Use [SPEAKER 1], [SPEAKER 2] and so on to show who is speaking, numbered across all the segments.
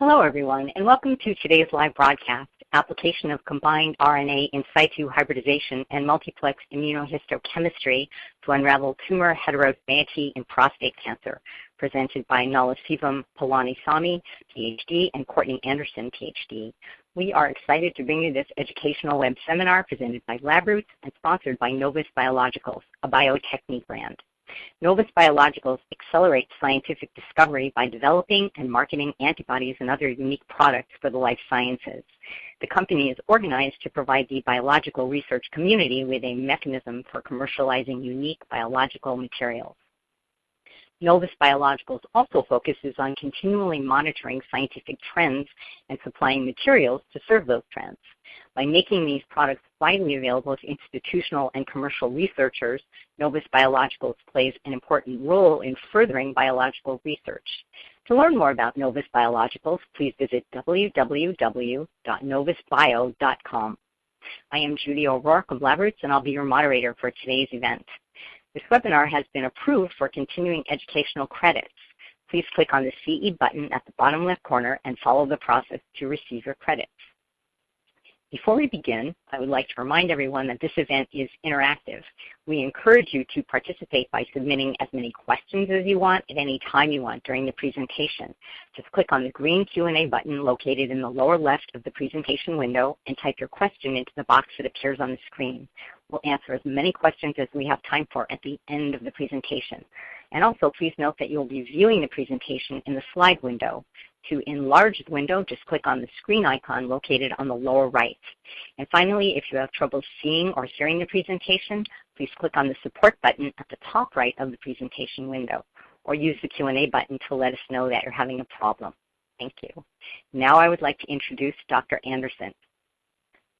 [SPEAKER 1] Hello, everyone, and welcome to today's live broadcast, Application of Combined RNA in Situ Hybridization and Multiplex Immunohistochemistry to Unravel Tumor Heterogeneity in Prostate Cancer, presented by Nalasivam Palanisamy, PhD, and Courtney Anderson, PhD. We are excited to bring you this educational web seminar presented by LabRoots and sponsored by Novus Biologicals, a biotechnique brand. Novus Biologicals accelerates scientific discovery by developing and marketing antibodies and other unique products for the life sciences. The company is organized to provide the biological research community with a mechanism for commercializing unique biological materials. Novus Biologicals also focuses on continually monitoring scientific trends and supplying materials to serve those trends. By making these products widely available to institutional and commercial researchers, Novus Biologicals plays an important role in furthering biological research. To learn more about Novus Biologicals, please visit www.novusbio.com. I am Judy O'Rourke of LabRoots, and I'll be your moderator for today's event. This webinar has been approved for continuing educational credits. Please click on the CE button at the bottom left corner and follow the process to receive your credits. Before we begin, I would like to remind everyone that this event is interactive. We encourage you to participate by submitting as many questions as you want at any time you want during the presentation. Just click on the green Q&A button located in the lower left of the presentation window and type your question into the box that appears on the screen. We'll answer as many questions as we have time for at the end of the presentation. And also, please note that you'll be viewing the presentation in the slide window. To enlarge the window, just click on the screen icon located on the lower right. And finally, if you have trouble seeing or hearing the presentation, please click on the support button at the top right of the presentation window, or use the Q&A button to let us know that you're having a problem. Thank you. Now I would like to introduce Dr. Anderson.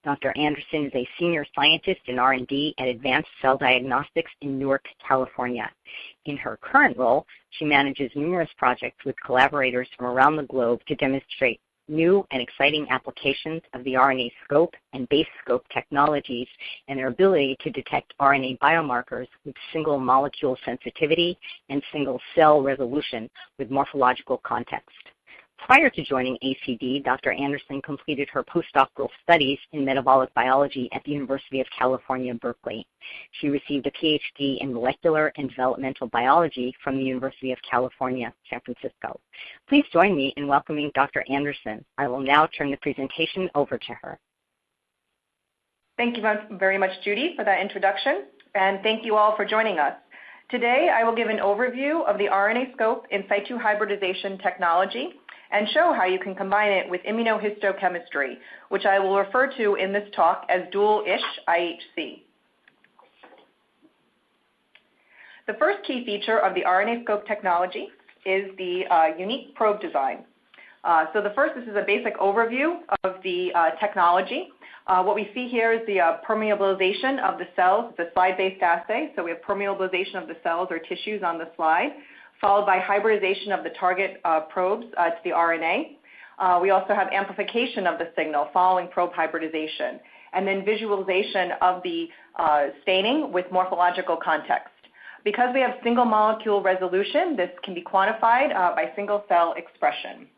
[SPEAKER 1] Dr. Anderson is a senior scientist in R&D at Advanced Cell Diagnostics in Newark, California. In her current role, she manages numerous projects with collaborators from around the globe to demonstrate new and exciting applications of the RNAScope and BaseScope technologies and their ability to detect RNA biomarkers with single molecule sensitivity and single cell resolution with morphological context. Prior to joining ACD, Dr. Anderson completed her postdoctoral studies in metabolic biology at the University of California, Berkeley. She received a PhD in molecular and developmental biology from the University of California, San Francisco. Please join me in welcoming Dr. Anderson. I will now turn the presentation over to her.
[SPEAKER 2] Thank you very much, Judy, for that introduction, and thank you all for joining us. Today, I will give an overview of the RNAScope in situ hybridization technology and show how you can combine it with immunohistochemistry, which I will refer to in this talk as dual ISH IHC. The first key feature of the RNAScope technology is the unique probe design. This is a basic overview of the technology. What we see here is the permeabilization of the cells. It's a slide-based assay, so we have permeabilization of the cells or tissues on the slide, followed by hybridization of the target probes to the RNA. We also have amplification of the signal following probe hybridization, and then visualization of the staining with morphological context. Because we have single molecule resolution, this can be quantified by single cell expression.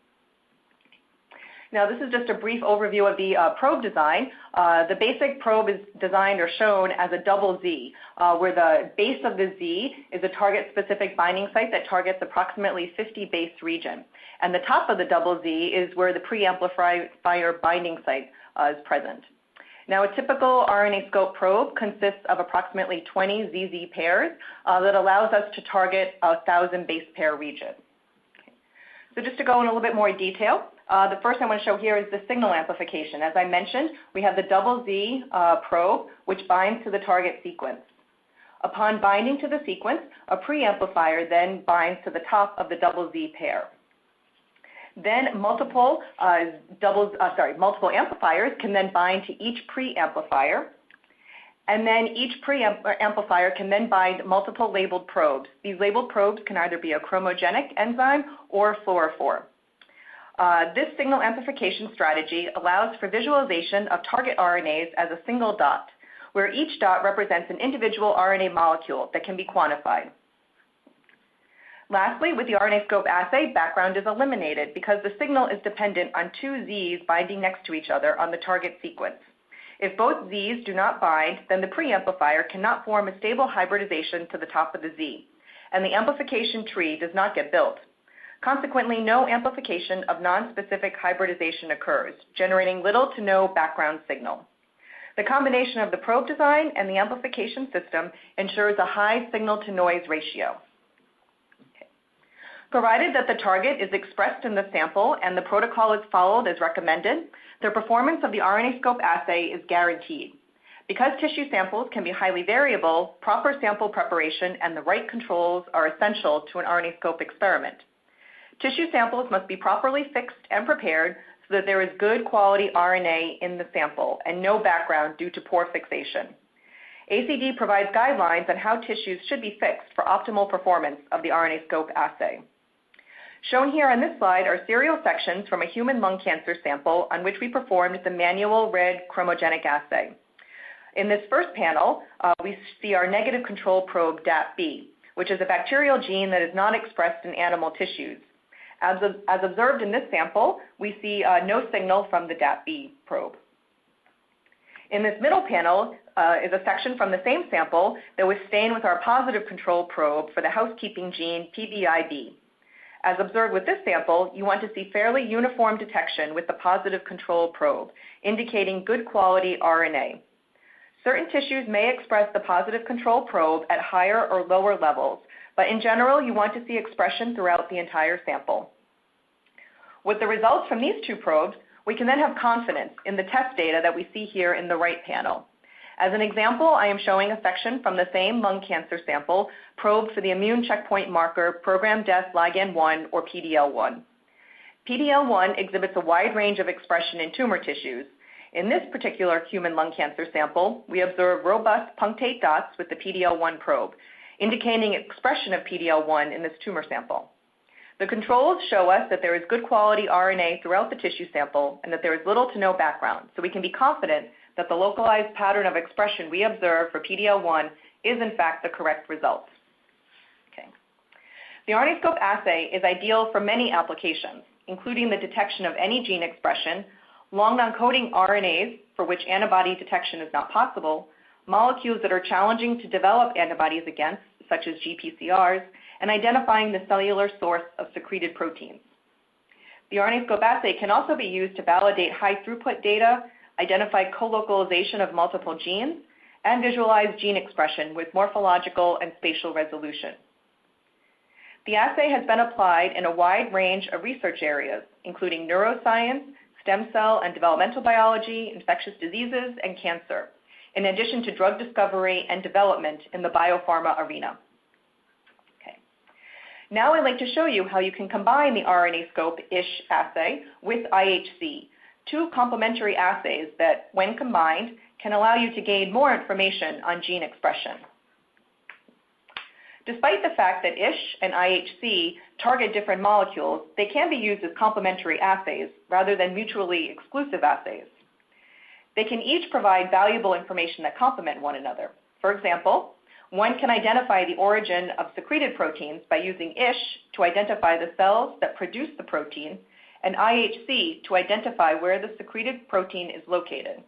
[SPEAKER 2] Now, this is just a brief overview of the probe design. The basic probe is designed or shown as a double Z, where the base of the Z is a target-specific binding site that targets approximately 50 base region. And the top of the double Z is where the pre-amplifier binding site is present. Now, a typical RNAScope probe consists of approximately 20 ZZ pairs that allows us to target 1,000 base pair region. Okay. So just to go in a little bit more detail, the first I want to show here is the signal amplification. As I mentioned, we have the double Z probe, which binds to the target sequence. Upon binding to the sequence, a preamplifier then binds to the top of the double Z pair. Then multiple amplifiers can then bind to each preamplifier, and then each preamplifier can then bind multiple labeled probes. These labeled probes can either be a chromogenic enzyme or fluorophore. This signal amplification strategy allows for visualization of target RNAs as a single dot, where each dot represents an individual RNA molecule that can be quantified. Lastly, with the RNAScope assay, background is eliminated because the signal is dependent on two Zs binding next to each other on the target sequence. If both Zs do not bind, then the preamplifier cannot form a stable hybridization to the top of the Z, and the amplification tree does not get built. Consequently, no amplification of nonspecific hybridization occurs, generating little to no background signal. The combination of the probe design and the amplification system ensures a high signal-to-noise ratio. Provided that the target is expressed in the sample and the protocol is followed as recommended, the performance of the RNAScope assay is guaranteed. Because tissue samples can be highly variable, proper sample preparation and the right controls are essential to an RNAScope experiment. Tissue samples must be properly fixed and prepared so that there is good quality RNA in the sample and no background due to poor fixation. ACD provides guidelines on how tissues should be fixed for optimal performance of the RNAScope assay. Shown here on this slide are serial sections from a human lung cancer sample on which we performed the manual red chromogenic assay. In this first panel, we see our negative control probe DAP-B, which is a bacterial gene that is not expressed in animal tissues. As observed in this sample, we see no signal from the DAP-B probe. In this middle panel is a section from the same sample that was stained with our positive control probe for the housekeeping gene PBIB. As observed with this sample, you want to see fairly uniform detection with the positive control probe, indicating good quality RNA. Certain tissues may express the positive control probe at higher or lower levels, but in general, you want to see expression throughout the entire sample. With the results from these two probes, we can then have confidence in the test data that we see here in the right panel. As an example, I am showing a section from the same lung cancer sample probed for the immune checkpoint marker programmed death ligand 1 or PDL1. PDL1 exhibits a wide range of expression in tumor tissues. In this particular human lung cancer sample, we observe robust punctate dots with the PDL1 probe, indicating expression of PDL1 in this tumor sample. The controls show us that there is good quality RNA throughout the tissue sample and that there is little to no background, so we can be confident that the localized pattern of expression we observe for PDL1 is in fact the correct result. Okay. The RNAScope assay is ideal for many applications, including the detection of any gene expression, long non-coding RNAs for which antibody detection is not possible, molecules that are challenging to develop antibodies against, such as GPCRs, and identifying the cellular source of secreted proteins. The RNAScope assay can also be used to validate high throughput data, identify co-localization of multiple genes, and visualize gene expression with morphological and spatial resolution. The assay has been applied in a wide range of research areas, including neuroscience, stem cell and developmental biology, infectious diseases, and cancer, in addition to drug discovery and development in the biopharma arena. Okay. Now I'd like to show you how you can combine the RNAScope ISH assay with IHC, two complementary assays that, when combined, can allow you to gain more information on gene expression. Despite the fact that ISH and IHC target different molecules, they can be used as complementary assays rather than mutually exclusive assays. They can each provide valuable information that complement one another. For example, one can identify the origin of secreted proteins by using ISH to identify the cells that produce the protein, and IHC to identify where the secreted protein is located.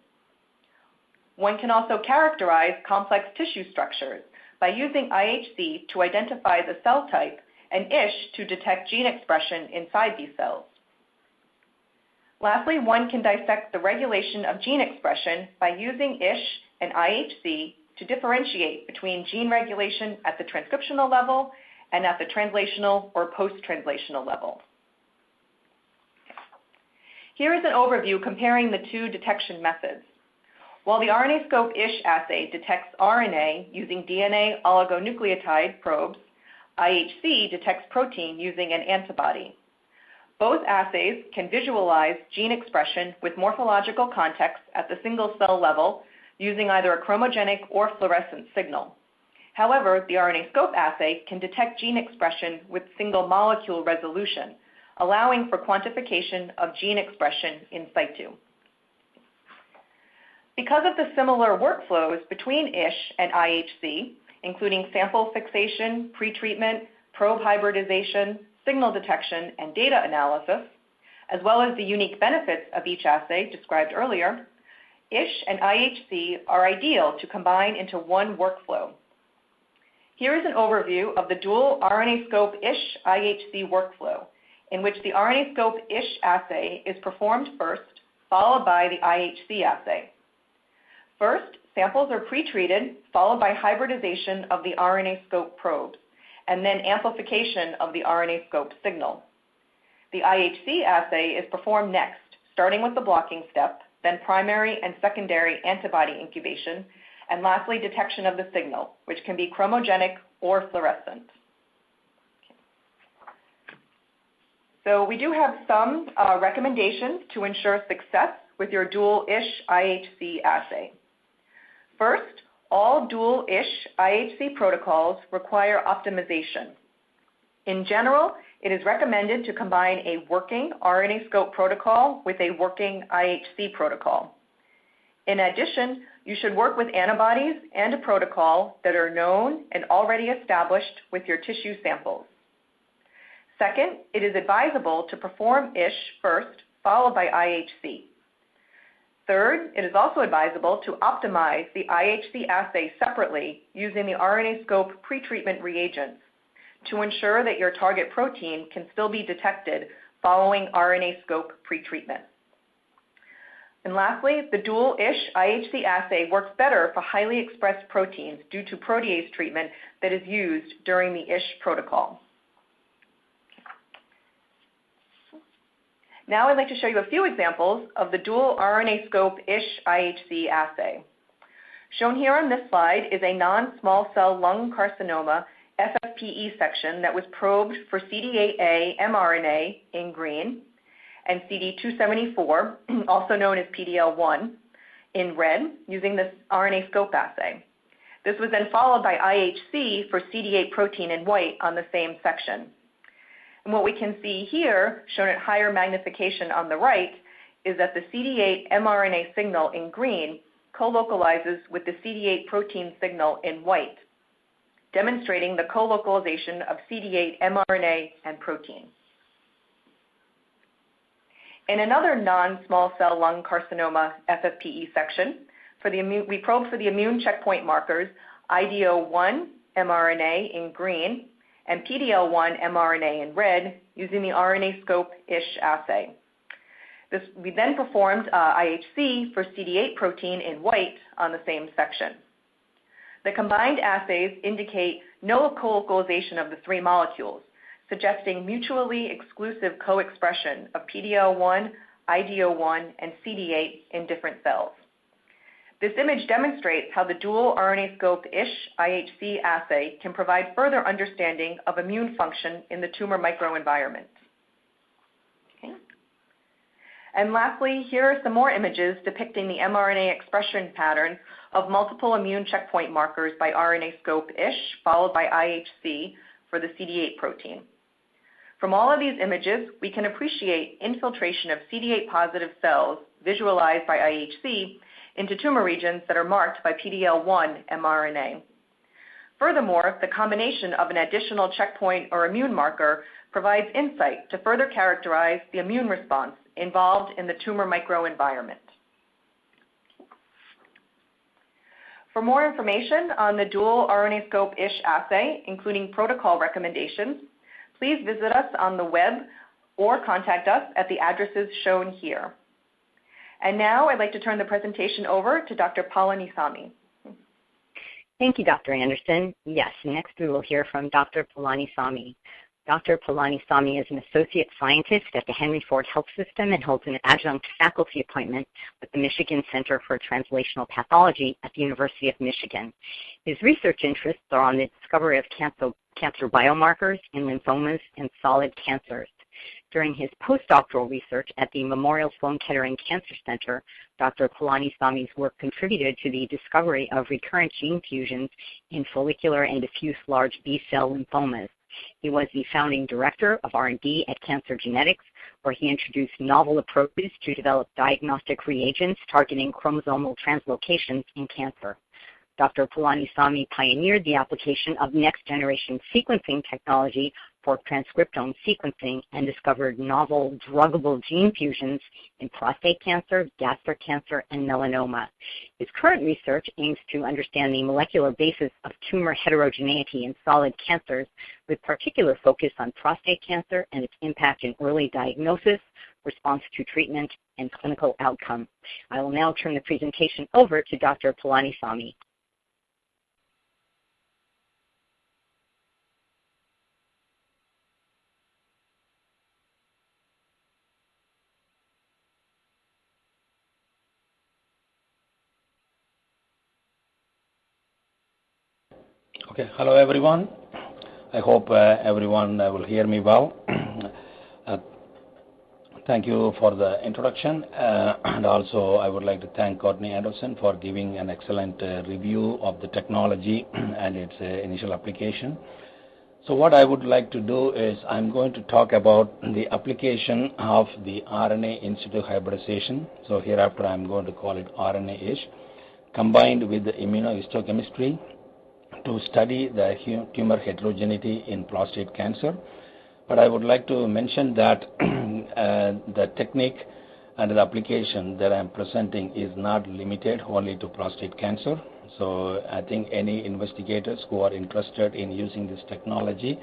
[SPEAKER 2] One can also characterize complex tissue structures by using IHC to identify the cell type and ISH to detect gene expression inside these cells. Lastly, one can dissect the regulation of gene expression by using ISH and IHC to differentiate between gene regulation at the transcriptional level and at the translational or post-translational level. Here is an overview comparing the two detection methods. While the RNAScope ISH assay detects RNA using DNA oligonucleotide probes, IHC detects protein using an antibody. Both assays can visualize gene expression with morphological context at the single cell level using either a chromogenic or fluorescent signal. However, the RNAScope assay can detect gene expression with single molecule resolution, allowing for quantification of gene expression in situ. Because of the similar workflows between ISH and IHC, including sample fixation, pretreatment, probe hybridization, signal detection, and data analysis, as well as the unique benefits of each assay described earlier, ISH and IHC are ideal to combine into one workflow. Here is an overview of the dual RNAscope ISH IHC workflow, in which the RNAscope ISH assay is performed first, followed by the IHC assay. First, samples are pre-treated, followed by hybridization of the RNAscope probes, and then amplification of the RNAscope signal. The IHC assay is performed next, starting with the blocking step, then primary and secondary antibody incubation, and lastly, detection of the signal, which can be chromogenic or fluorescent. So we do have some recommendations to ensure success with your dual ISH IHC assay. First, all dual ISH IHC protocols require optimization. In general, it is recommended to combine a working RNAscope protocol with a working IHC protocol. In addition, you should work with antibodies and a protocol that are known and already established with your tissue samples. Second, it is advisable to perform ISH first, followed by IHC. Third, it is also advisable to optimize the IHC assay separately using the RNAscope pretreatment reagents to ensure that your target protein can still be detected following RNAscope pretreatment. And lastly, the dual ISH IHC assay works better for highly expressed proteins due to protease treatment that is used during the ISH protocol. Now I'd like to show you a few examples of the dual RNAscope ISH IHC assay. Shown here on this slide is a non-small cell lung carcinoma FFPE section that was probed for CD8A mRNA in green and CD274, also known as PDL1, in red using this RNAscope assay. This was then followed by IHC for CD8 protein in white on the same section. And what we can see here, shown at higher magnification on the right, is that the CD8 mRNA signal in green co-localizes with the CD8 protein signal in white, demonstrating the co-localization of CD8 mRNA and protein. In another non-small cell lung carcinoma FFPE section, we probed for the immune checkpoint markers IDO1 mRNA in green and PDL1 mRNA in red using the RNAscope ISH assay. We then performed IHC for CD8 protein in white on the same section. The combined assays indicate no co-localization of the three molecules, suggesting mutually exclusive co-expression of PDL1, IDO1, and CD8 in different cells. This image demonstrates how the dual RNAscope ISH IHC assay can provide further understanding of immune function in the tumor microenvironment. Okay. And lastly, here are some more images depicting the mRNA expression pattern of multiple immune checkpoint markers by RNAscope ISH, followed by IHC for the CD8 protein. From all of these images, we can appreciate infiltration of CD8 positive cells visualized by IHC into tumor regions that are marked by PDL1 mRNA. Furthermore, the combination of an additional checkpoint or immune marker provides insight to further characterize the immune response involved in the tumor microenvironment. For more information on the dual RNAscope ISH assay, including protocol recommendations, please visit us on the web or contact us at the addresses shown here. And now I'd like to turn the presentation over to Dr. Palanisamy.
[SPEAKER 1] Thank you, Dr. Anderson. Yes, next we will hear from Dr. Palanisamy. Dr. Palanisamy is an associate scientist at the Henry Ford Health System and holds an adjunct faculty appointment with the Michigan Center for Translational Pathology at the University of Michigan. His research interests are on the discovery of cancer biomarkers in lymphomas and solid cancers. During his postdoctoral research at the Memorial Sloan Kettering Cancer Center, Dr. Palanisamy's work contributed to the discovery of recurrent gene fusions in follicular and diffuse large B-cell lymphomas. He was the founding director of R&D at Cancer Genetics, where he introduced novel approaches to develop diagnostic reagents targeting chromosomal translocations in cancer. Dr. Palanisamy pioneered the application of next-generation sequencing technology for transcriptome sequencing and discovered novel druggable gene fusions in prostate cancer, gastric cancer, and melanoma. His current research aims to understand the molecular basis of tumor heterogeneity in solid cancers, with particular focus on prostate cancer and its impact in early diagnosis, response to treatment, and clinical outcome. I will now turn the presentation over to Dr. Palanisamy.
[SPEAKER 3] Okay, hello everyone. I hope everyone will hear me well. Thank you for the introduction, and also I would like to thank Courtney Anderson for giving an excellent review of the technology and its initial application. So what I would like to do is I'm going to talk about the application of the RNA in situ hybridization. So hereafter I'm going to call it RNA-ish, combined with the immunohistochemistry to study the tumor heterogeneity in prostate cancer. But I would like to mention that the technique and the application that I'm presenting is not limited only to prostate cancer. So I think any investigators who are interested in using this technology,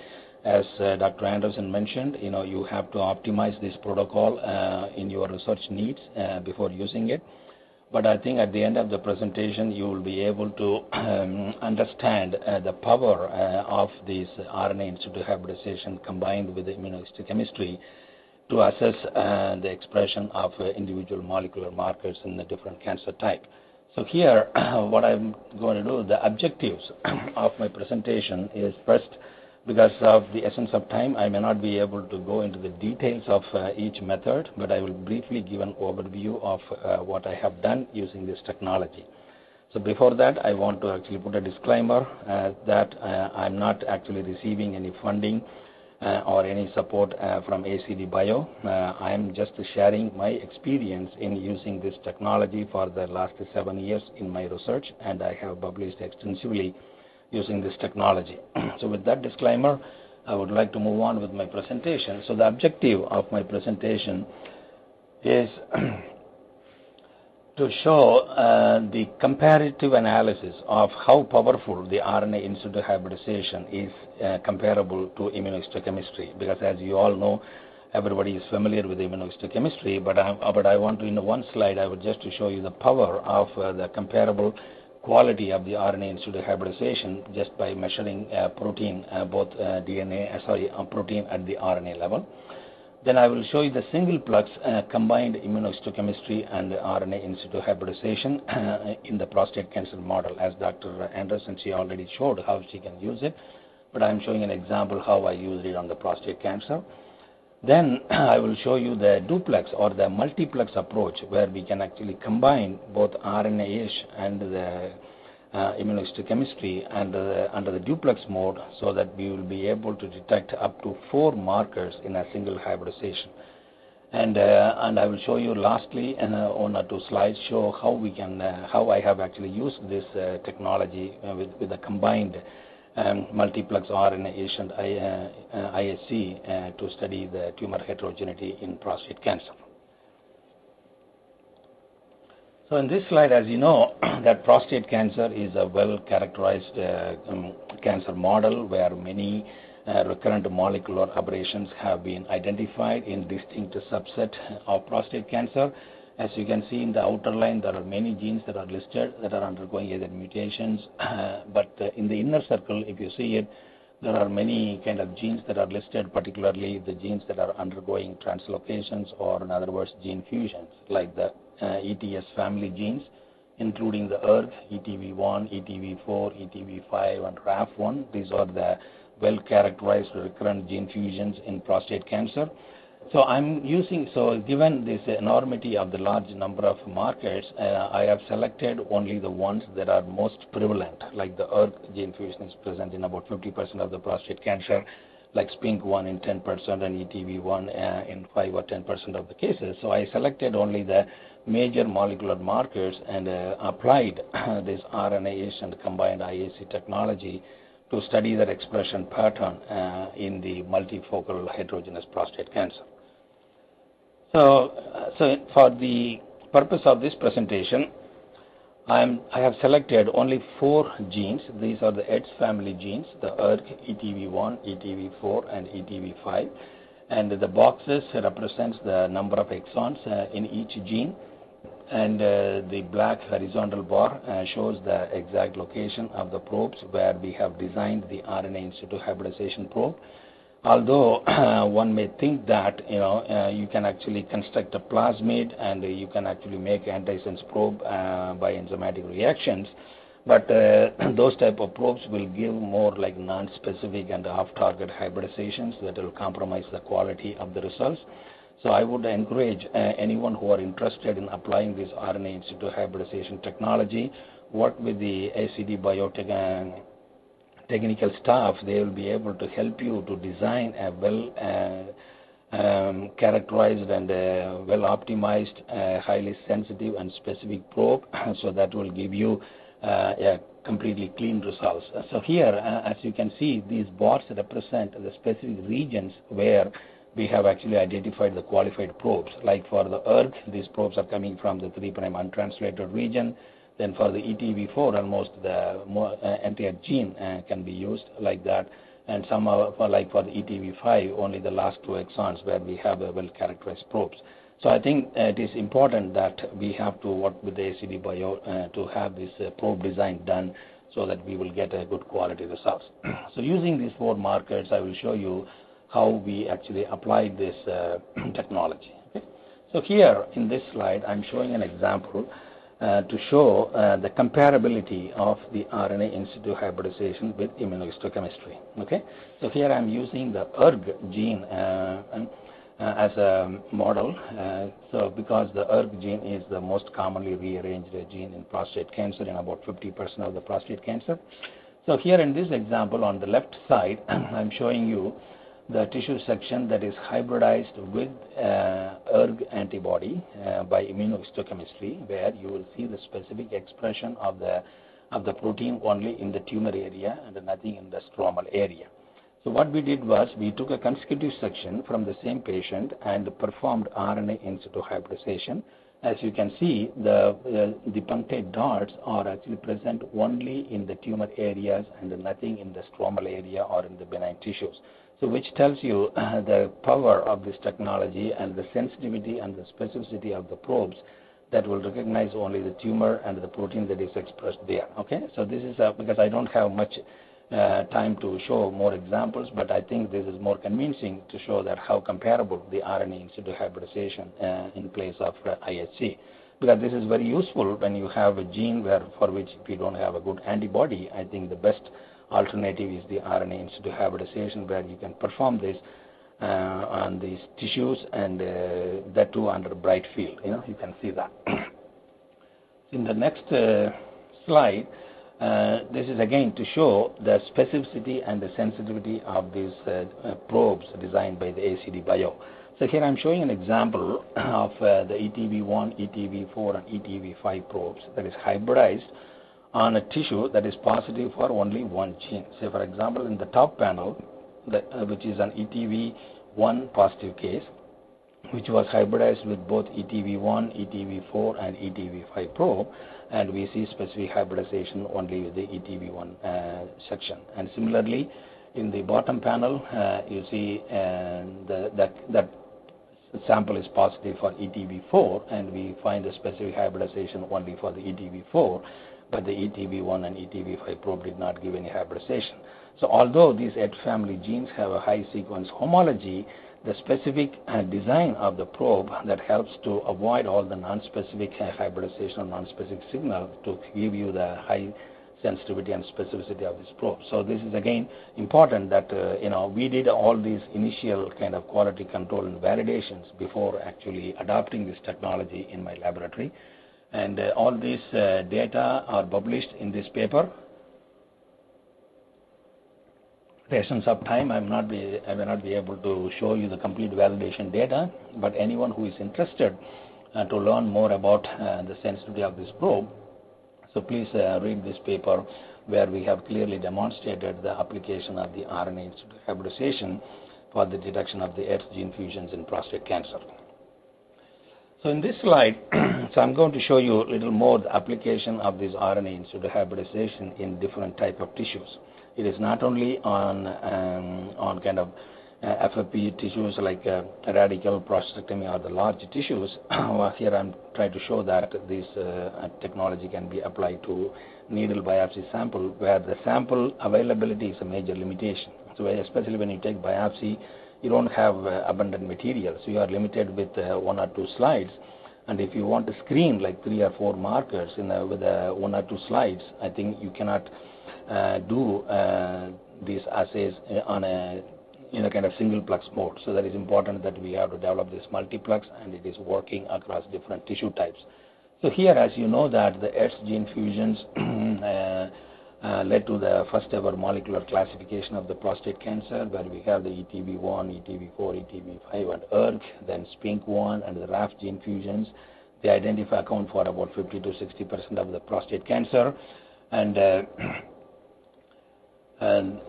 [SPEAKER 3] as Dr. Anderson mentioned, you have to optimize this protocol in your research needs before using it. But I think at the end of the presentation, you will be able to understand the power of this RNA in situ hybridization combined with the immunohistochemistry to assess the expression of individual molecular markers in the different cancer type. So here, what I'm going to do, the objectives of my presentation is first, because of the essence of time, I may not be able to go into the details of each method, but I will briefly give an overview of what I have done using this technology. So before that, I want to actually put a disclaimer that I'm not actually receiving any funding or any support from ACD Bio. I am just sharing my experience in using this technology for the last 7 years in my research, and I have published extensively using this technology. So with that disclaimer, I would like to move on with my presentation. So the objective of my presentation is to show the comparative analysis of how powerful the RNA in situ hybridization is comparable to immunohistochemistry, because as you all know, everybody is familiar with immunohistochemistry, but I want to, in one slide, I would just to show you the power of the comparable quality of the RNA in situ hybridization just by measuring protein, protein at the RNA level. Then I will show you the single-plex combined immunohistochemistry and the RNA in situ hybridization in the prostate cancer model. As Dr. Anderson, she already showed how she can use it, but I'm showing an example how I used it on the prostate cancer. Then I will show you the duplex or the multiplex approach, where we can actually combine both RNA-ish and the immunohistochemistry and under the duplex mode, so that we will be able to detect up to 4 markers in a single hybridization. And I will show you lastly, and 1 or 2 slides show how we can, how I have actually used this technology with a combined multiplex RNA-ish and IHC to study the tumor heterogeneity in prostate cancer. So in this slide, as you know, that prostate cancer is a well-characterized cancer model where many recurrent molecular aberrations have been identified in distinct subset of prostate cancer. As you can see in the outer line, there are many genes that are listed that are undergoing either mutations, but in the inner circle, if you see it, there are many kind of genes that are listed, particularly the genes that are undergoing translocations, or in other words, gene fusions, like the ETS family genes, including the ERG, ETV1, ETV4, ETV5, and RAF1. These are the well-characterized recurrent gene fusions in prostate cancer. So given this enormity of the large number of markers, I have selected only the ones that are most prevalent, like the ERG gene fusion is present in about 50% of the prostate cancer, like SPINK1 in 10% and ETV1 in 5 or 10% of the cases. So I selected only the major molecular markers and applied this RNA and combined IHC technology to study their expression pattern in the multifocal heterogeneous prostate cancer. So for the purpose of this presentation, I have selected only 4 genes. These are the EDS family genes, the ERK, ETV1, ETV4, and ETV5. And the boxes represents the number of exons in each gene. And the black horizontal bar shows the exact location of the probes where we have designed the RNA in situ hybridization probe. Although one may think that you can actually construct a plasmid and you can actually make antisense probe by enzymatic reactions, but those type of probes will give more like non-specific and off-target hybridizations that will compromise the quality of the results. So I would encourage anyone who are interested in applying this RNA in situ hybridization technology, work with the ACD Biotech technical staff. They will be able to help you to design a well characterized and well optimized, highly sensitive and specific probe, so that will give you completely clean results. So here, as you can see, these bars represent the specific regions where we have actually identified the qualified probes. Like for the ERK, these probes are coming from the 3' untranslated region. Then for the ETV4, almost the entire gene can be used like that. And some are like for the ETV5, only the last 2 exons where we have a well-characterized probes. So I think it is important that we have to work with the ACD Bio to have this probe design done so that we will get a good quality results. So using these 4 markers, I will show you how we actually apply this technology. Okay? So here in this slide, I'm showing an example to show the comparability of the RNA in situ hybridization with immunohistochemistry. Okay? So here I'm using the ERG gene as a model. So because the ERG gene is the most commonly rearranged gene in prostate cancer, in about 50% of the prostate cancer. So here in this example on the left side, I'm showing you the tissue section that is hybridized with ERG antibody by immunohistochemistry, where you will see the specific expression of the protein only in the tumor area and nothing in the stromal area. So what we did was we took a consecutive section from the same patient and performed RNA in situ hybridization. As you can see, the punctate dots are actually present only in the tumor areas and nothing in the stromal area or in the benign tissues. So which tells you the power of this technology and the sensitivity and the specificity of the probes that will recognize only the tumor and the protein that is expressed there. Okay, so this is because I don't have much time to show more examples, but I think this is more convincing to show that how comparable the RNA in situ hybridization in place of IHC. Because this is very useful when you have a gene for which if you don't have a good antibody. I think the best alternative is the RNA in situ hybridization, where you can perform this on these tissues and that too under bright field. You can see that. In the next slide, this is again to show the specificity and the sensitivity of these probes designed by the ACD Bio. So here I'm showing an example of the ETV1, ETV4, and ETV5 probes that is hybridized on a tissue that is positive for only one gene. Say for example in the top panel, which is an ETV1 positive case, which was hybridized with both ETV1, ETV4, and ETV5 probe, and we see specific hybridization only with the ETV1 section. And similarly, in the bottom panel, you see that sample is positive for ETV4, and we find the specific hybridization only for the ETV4, but the ETV1 and ETV5 probe did not give any hybridization. So although these ED family genes have a high sequence homology, the specific design of the probe that helps to avoid all the non-specific hybridization or non-specific signal to give you the high sensitivity and specificity of this probe. So this is again important that we did all these initial kind of quality control and validations before actually adopting this technology in my laboratory. And all these data are published in this paper. Essence of time, I will not be able to show you the complete validation data, but anyone who is interested to learn more about the sensitivity of this probe. So please read this paper where we have clearly demonstrated the application of the RNA hybridization for the detection of the H gene fusions in prostate cancer. So in this slide, so I'm going to show you a little more the application of this RNA hybridization in different type of tissues. It is not only on kind of FFP tissues like radical prostatectomy or the large tissues. Here I'm trying to show that this technology can be applied to needle biopsy sample where the sample availability is a major limitation. So especially when you take biopsy, you don't have abundant material, so you are limited with 1 or 2 slides. And if you want to screen like 3 or 4 markers with 1 or 2 slides, I think you cannot do these assays on a kind of single plex mode. So that is important that we have to develop this multiplex, and it is working across different tissue types. So here, as you know, that the H gene fusions led to the first ever molecular classification of the prostate cancer, where we have the ETV1, ETV4, ETV5, and ERG, then SPINK1 and the RAF gene fusions. They account for about 50 to 60% of the prostate cancer, and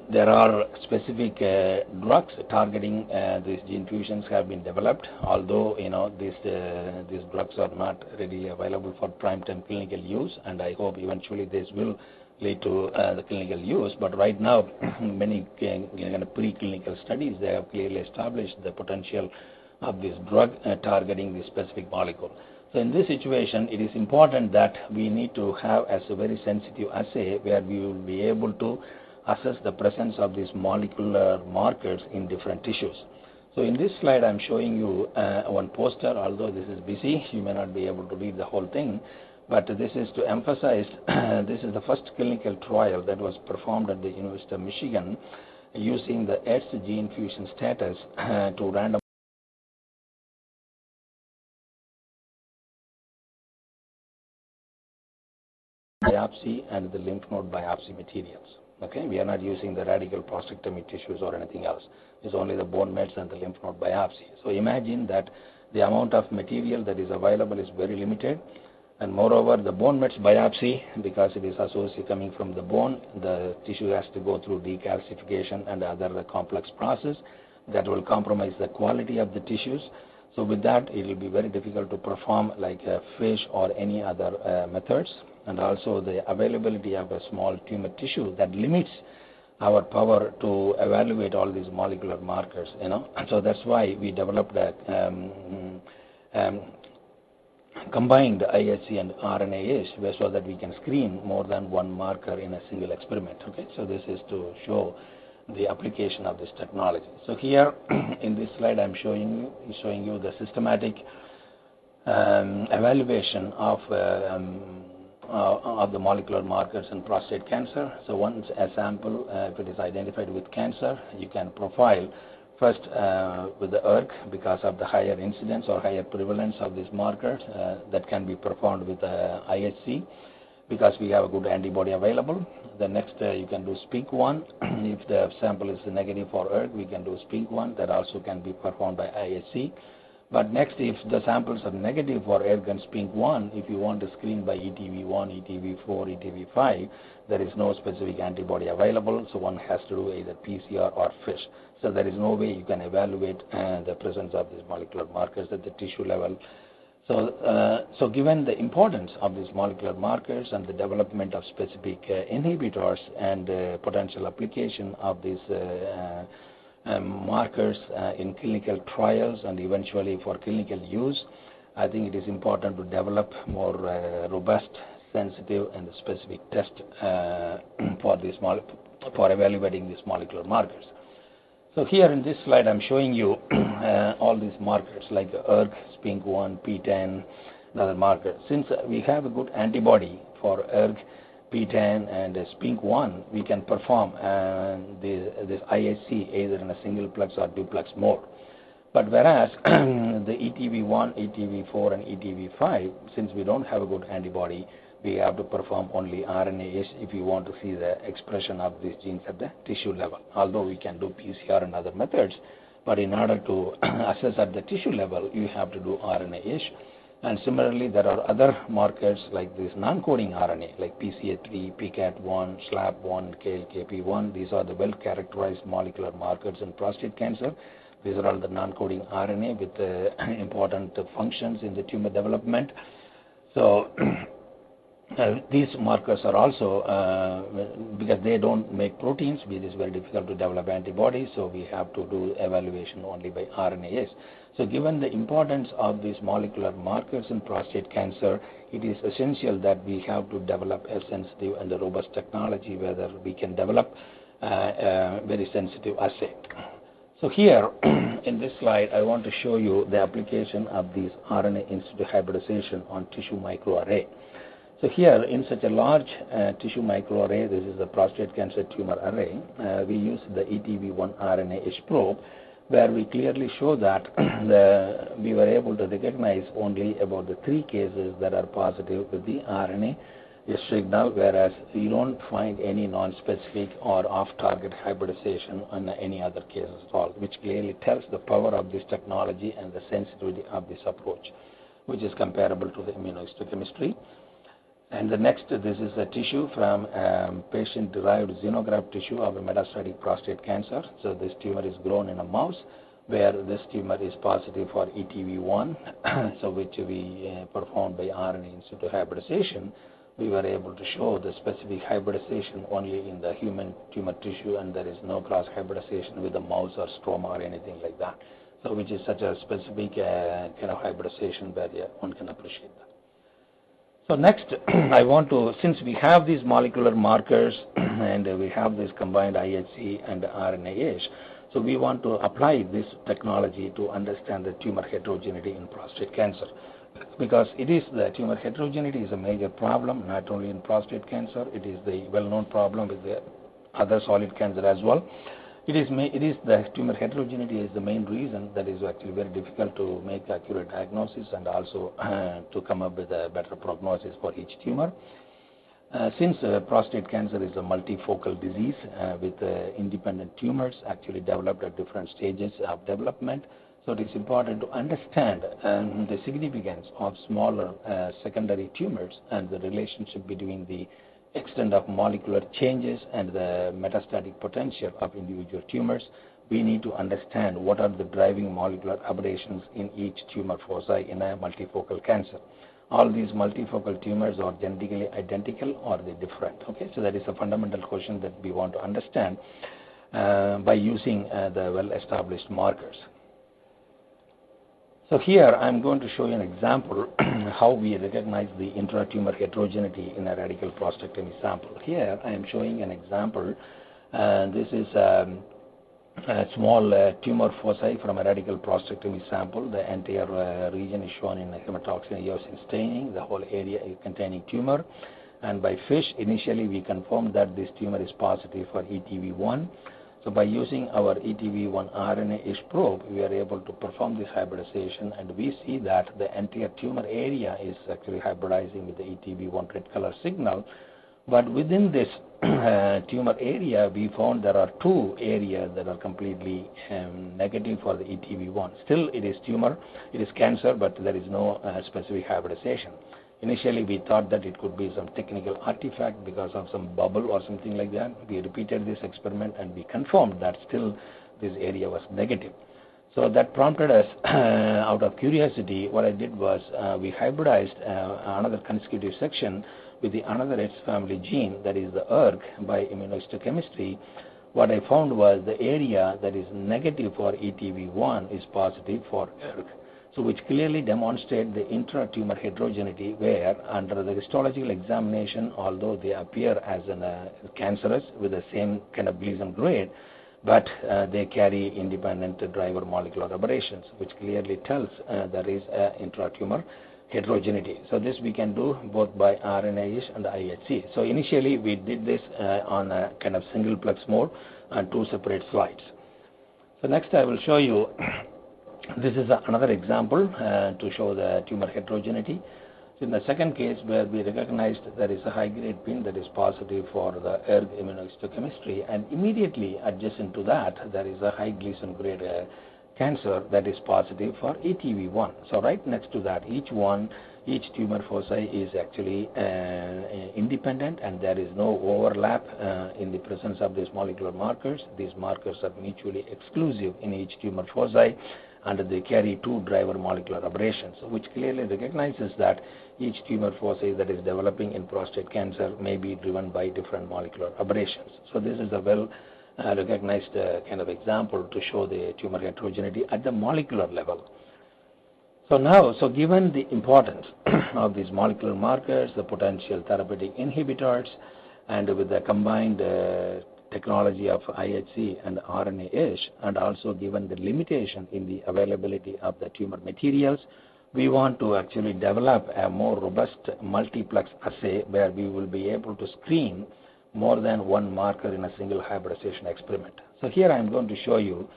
[SPEAKER 3] there are specific drugs targeting these gene fusions have been developed, although these drugs are not readily available for prime time clinical use, and I hope eventually this will lead to the clinical use. But right now, many preclinical studies, they have clearly established the potential of this drug targeting this specific molecule. So in this situation, it is important that we need to have as a very sensitive assay where we will be able to assess the presence of these molecular markers in different tissues. So in this slide, I'm showing you one poster. Although this is busy, you may not be able to read the whole thing, but this is to emphasize this is the first clinical trial that was performed at the University of Michigan using the H gene fusion status to randomize biopsy and the lymph node biopsy materials. Okay, we are not using the radical prostatectomy tissues or anything else. It's only the bone mets and the lymph node biopsy. So imagine that the amount of material that is available is very limited, and moreover, the bone mets biopsy, because it is associated coming from the bone, the tissue has to go through decalcification and other complex process that will compromise the quality of the tissues. So with that, it will be very difficult to perform like a FISH or any other methods. And also the availability of a small tumor tissue that limits our power to evaluate all these molecular markers, And so that's why we developed a combined IHC and RNA-ish, so that we can screen more than one marker in a single experiment. Okay, so this is to show the application of this technology. So here in this slide, I'm showing you the systematic evaluation of the molecular markers in prostate cancer. So once a sample, if it is identified with cancer, you can profile first with the ERG because of the higher incidence or higher prevalence of these markers that can be performed with IHC because we have a good antibody available. The next you can do SPINK1. If the sample is negative for ERG, we can do SPINK1. That also can be performed by IHC. But next, if the samples are negative for ERG and SPINK1, if you want to screen by ETV1, ETV4, ETV5, there is no specific antibody available, so one has to do either PCR or FISH. So there is no way you can evaluate the presence of these molecular markers at the tissue level. So given the importance of these molecular markers and the development of specific inhibitors and potential application of these markers in clinical trials and eventually for clinical use, I think it is important to develop more robust, sensitive, and specific test for evaluating these molecular markers. So here in this slide, I'm showing you all these markers like ERG, SPINK1, P10, and other markers. Since we have a good antibody for ERG, P10, and SPINK1, we can perform this IHC either in a single plex or duplex mode. But whereas the ETV1, ETV4, and ETV5, since we don't have a good antibody, we have to perform only RNA-ish if you want to see the expression of these genes at the tissue level. Although we can do PCR and other methods, but in order to assess at the tissue level, you have to do RNA-ish. And similarly, there are other markers like this non-coding RNA, like PCA3, PCAT1, SLAP1, KLKP1. These are the well-characterized molecular markers in prostate cancer. These are all the non-coding RNA with important functions in the tumor development. So these markers are also, because they don't make proteins, it is very difficult to develop antibodies, so we have to do evaluation only by RNAs. So given the importance of these molecular markers in prostate cancer, it is essential that we have to develop a sensitive and a robust technology whether we can develop a very sensitive assay. So here in this slide, I want to show you the application of these RNA in situ hybridization on tissue microarray. So here in such a large tissue microarray, this is a prostate cancer tumor array, we use the ETV1 RNA-ish probe, where we clearly show that we were able to recognize only about the 3 cases that are positive with the RNA signal, whereas you don't find any non-specific or off-target hybridization on any other cases at all, which clearly tells the power of this technology and the sensitivity of this approach, which is comparable to the immunohistochemistry. And the next, this is a tissue from patient-derived xenograft tissue of a metastatic prostate cancer. So this tumor is grown in a mouse where this tumor is positive for ETV1, so which we performed by RNA in situ hybridization. We were able to show the specific hybridization only in the human tumor tissue, and there is no cross hybridization with the mouse or stroma or anything like that. So which is such a specific kind of hybridization where one can appreciate that. So next, I want to, since we have these molecular markers and we have this combined IHC and RNA-ish, so we want to apply this technology to understand the tumor heterogeneity in prostate cancer. Because it is the tumor heterogeneity is a major problem, not only in prostate cancer, it is the well-known problem with the other solid cancer as well. It is the tumor heterogeneity is the main reason that is actually very difficult to make accurate diagnosis and also to come up with a better prognosis for each tumor. Since prostate cancer is a multifocal disease with independent tumors actually developed at different stages of development, so it is important to understand the significance of smaller secondary tumors and the relationship between the extent of molecular changes and the metastatic potential of individual tumors. We need to understand what are the driving molecular aberrations in each tumor foci in a multifocal cancer. All these multifocal tumors are genetically identical or are they different? Okay, so that is a fundamental question that we want to understand by using the well-established markers. So here I'm going to show you an example how we recognize the intratumor heterogeneity in a radical prostatectomy sample. Here I am showing an example. This is a small tumor foci from a radical prostatectomy sample. The entire region is shown in a hematoxin eosin staining. The whole area is containing tumor. And by FISH, initially we confirmed that this tumor is positive for ETV1. So by using our ETV1 RNA-ish probe, we are able to perform this hybridization, and we see that the entire tumor area is actually hybridizing with the ETV1 red color signal. But within this tumor area, we found there are 2 areas that are completely negative for the ETV1. Still, it is tumor, it is cancer, but there is no specific hybridization. Initially, we thought that it could be some technical artifact because of some bubble or something like that. We repeated this experiment and we confirmed that still this area was negative. So that prompted us, out of curiosity, what I did was we hybridized another consecutive section with the another H family gene, that is the ERG, by immunohistochemistry. What I found was the area that is negative for ETV1 is positive for ERG. So which clearly demonstrate the intratumor heterogeneity where under the histological examination, although they appear as cancerous with the same kind of Gleason grade, but they carry independent driver molecular aberrations, which clearly tells there is intratumor heterogeneity. So this we can do both by RNA-ish and IHC. So initially we did this on a kind of single plex mode on 2 separate slides. So next I will show you this is another example to show the tumor heterogeneity. So in the second case where we recognized there is a high-grade pin that is positive for the ERG immunohistochemistry, and immediately adjacent to that there is a high Gleason grade cancer that is positive for ETV1. So right next to that, each tumor foci is actually independent, and there is no overlap in the presence of these molecular markers. These markers are mutually exclusive in each tumor foci, and they carry two driver molecular aberrations, which clearly recognizes that each tumor foci that is developing in prostate cancer may be driven by different molecular aberrations. So this is a well recognized kind of example to show the tumor heterogeneity at the molecular level. So given the importance of these molecular markers, the potential therapeutic inhibitors, and with the combined technology of IHC and RNA-ish, and also given the limitation in the availability of the tumor materials, we want to actually develop a more robust multiplex assay where we will be able to screen more than one marker in a single hybridization experiment. So here I am going to show you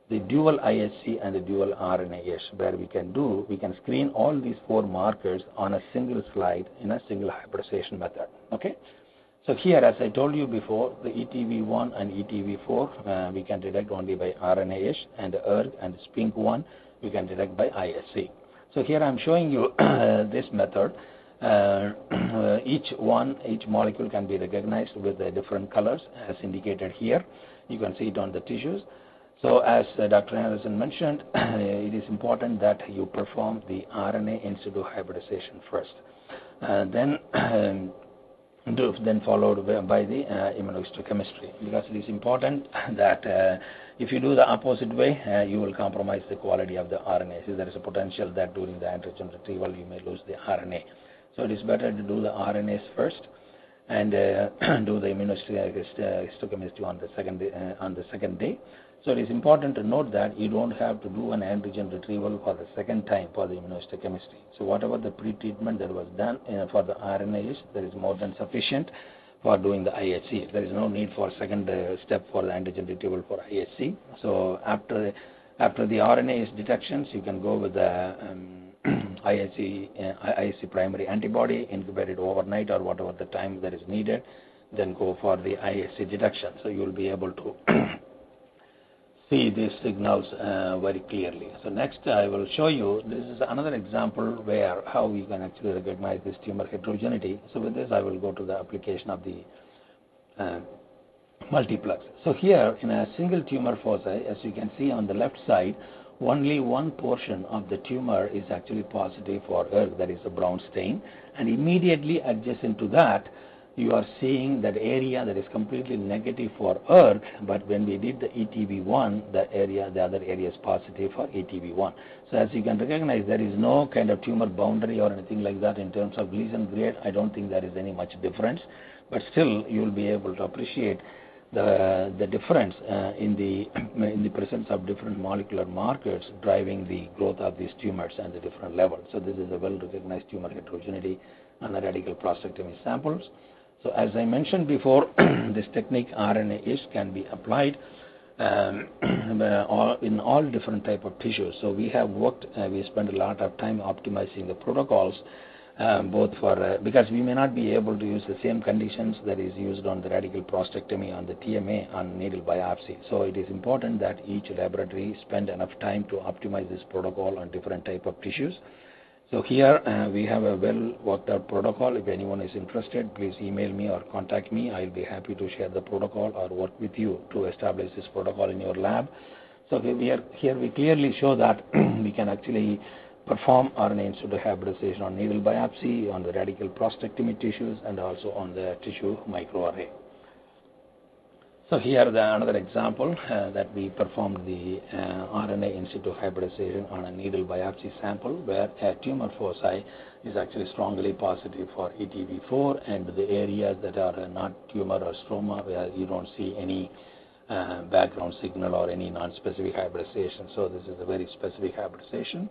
[SPEAKER 3] the dual IHC and the dual RNA-ish, where we can screen all these four markers on a single slide in a single hybridization method. Okay. So here, as I told you before, the ETV1 and ETV4 we can detect only by RNA-ish, and ERG and SPINK1 we can detect by IHC. So here I am showing you this method. Each molecule can be recognized with different colors as indicated here. You can see it on the tissues. So as Dr. Anderson mentioned, it is important that you perform the RNA in situ hybridization first, then followed by the immunohistochemistry, because it is important that if you do the opposite way, you will compromise the quality of the RNA. So there is a potential that during the antigen retrieval you may lose the RNA. So it is better to do the RNAs first and do the immunohistochemistry on the second day. So it is important to note that you don't have to do an antigen retrieval for the second time for the immunohistochemistry. So whatever the pre-treatment that was done for the RNA is, that is more than sufficient for doing the IHC. There is no need for second step for the antigen retrieval for IHC. So after the RNA detections, you can go with the IHC primary antibody, incubate it overnight or whatever the time that is needed, then go for the IHC detection. So you will be able to see these signals very clearly. So next I will show you, this is another example where how we can actually recognize this tumor heterogeneity. So with this I will go to the application of the multiplex. So here in a single tumor foci, as you can see on the left side, only one portion of the tumor is actually positive for ERG, that is a brown stain, and immediately adjacent to that you are seeing that area that is completely negative for ERG, but when we did the ETV1, the other area is positive for ETV1. So as you can recognize, there is no kind of tumor boundary or anything like that in terms of lesion grade. I don't think there is any much difference, but still you will be able to appreciate the difference in the presence of different molecular markers driving the growth of these tumors at the different levels. So this is a well-recognized tumor heterogeneity on the radical prostatectomy samples. So as I mentioned before, this technique RNA-ish can be applied in all different type of tissues. So we have worked, we spent a lot of time optimizing the protocols, both for because we may not be able to use the same conditions that is used on the radical prostatectomy on the TMA on needle biopsy. So it is important that each laboratory spend enough time to optimize this protocol on different type of tissues. So here we have a well worked out protocol. If anyone is interested, please email me or contact me. I'll be happy to share the protocol or work with you to establish this protocol in your lab. So here we clearly show that we can actually perform RNA in situ hybridization on needle biopsy, on the radical prostatectomy tissues, and also on the tissue microarray. So here another example that we performed the RNA in situ hybridization on a needle biopsy sample where a tumor foci is actually strongly positive for ETV4, and the areas that are not tumor or stroma where you don't see any background signal or any non-specific hybridization. So this is a very specific hybridization.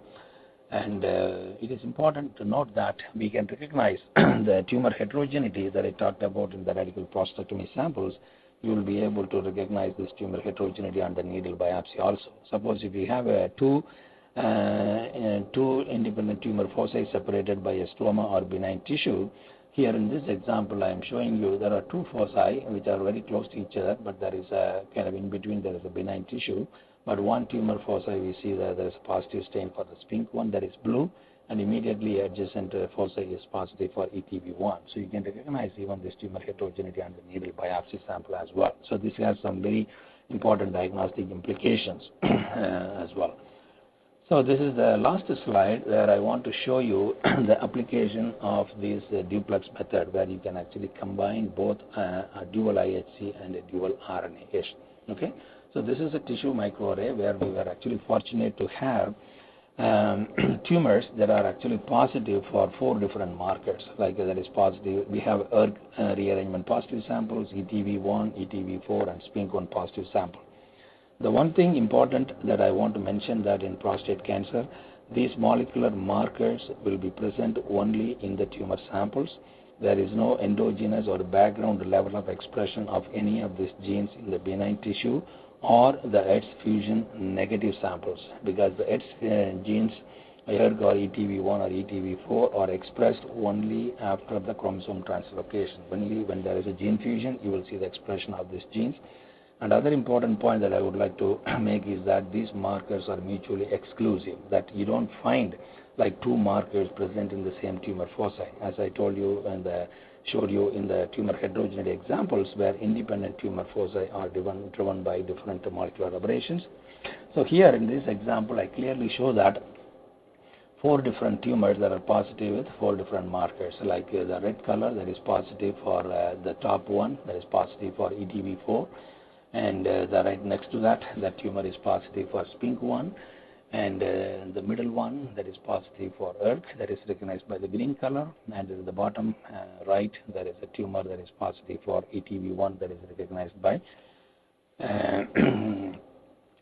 [SPEAKER 3] And it is important to note that we can recognize the tumor heterogeneity that I talked about in the radical prostatectomy samples. You will be able to recognize this tumor heterogeneity on the needle biopsy also. Suppose if we have two independent tumor foci separated by a stroma or benign tissue, Here in this example, I am showing you there are two foci which are very close to each other, but there is a kind of in between there is a benign tissue. But one tumor foci, we see that there is a positive stain for this pink one that is blue, and immediately adjacent foci is positive for ETV1. So you can recognize even this tumor heterogeneity on the needle biopsy sample as well. So this has some very important diagnostic implications as well. So this is the last slide where I want to show you the application of this duplex method, where you can actually combine both a dual IHC and a dual RNA-ish. Okay, so this is a tissue microarray where we were actually fortunate to have tumors that are actually positive for 4 different markers. Like that is positive. We have ERG rearrangement positive samples, ETV1, ETV4, and SPINK1 positive sample. The one thing important that I want to mention that in prostate cancer, these molecular markers will be present only in the tumor samples. There is no endogenous or background level of expression of any of these genes in the benign tissue or the ETS fusion negative samples, because the ETS genes, ERG or ETV1 or ETV4, are expressed only after the chromosome translocation. Only when there is a gene fusion, you will see the expression of these genes. Another important point that I would like to make is that these markers are mutually exclusive, that you don't find like 2 markers present in the same tumor foci. As I told you and showed you in the tumor heterogeneity examples, where independent tumor foci are driven by different molecular aberrations. So here in this example, I clearly show that 4 different tumors that are positive with 4 different markers, like the red color that is positive for the top one, that is positive for ETV4. And the right next to that tumor is positive for SPINK1, and the middle one that is positive for ERG, that is recognized by the green color, and at the bottom right there is a tumor that is positive for ETV1 that is recognized by the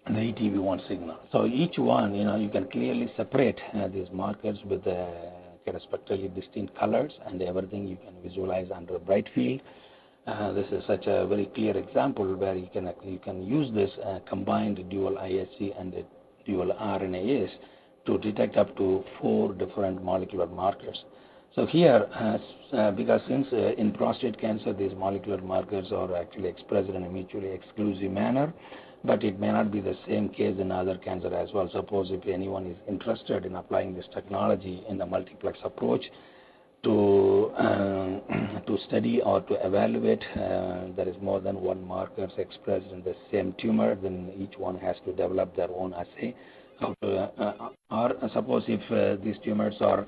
[SPEAKER 3] ETV1 signal. So each one, you can clearly separate these markers with kind of spectrally distinct colors, and everything you can visualize under a bright field. This is such a very clear example where you can use this combined dual IHC and dual RNAs to detect up to 4 different molecular markers. So here, because since in prostate cancer these molecular markers are actually expressed in a mutually exclusive manner, but it may not be the same case in other cancer as well. Suppose if anyone is interested in applying this technology in the multiplex approach to study or to evaluate there is more than 1 markers expressed in the same tumor, then each one has to develop their own assay. Or suppose if these tumors are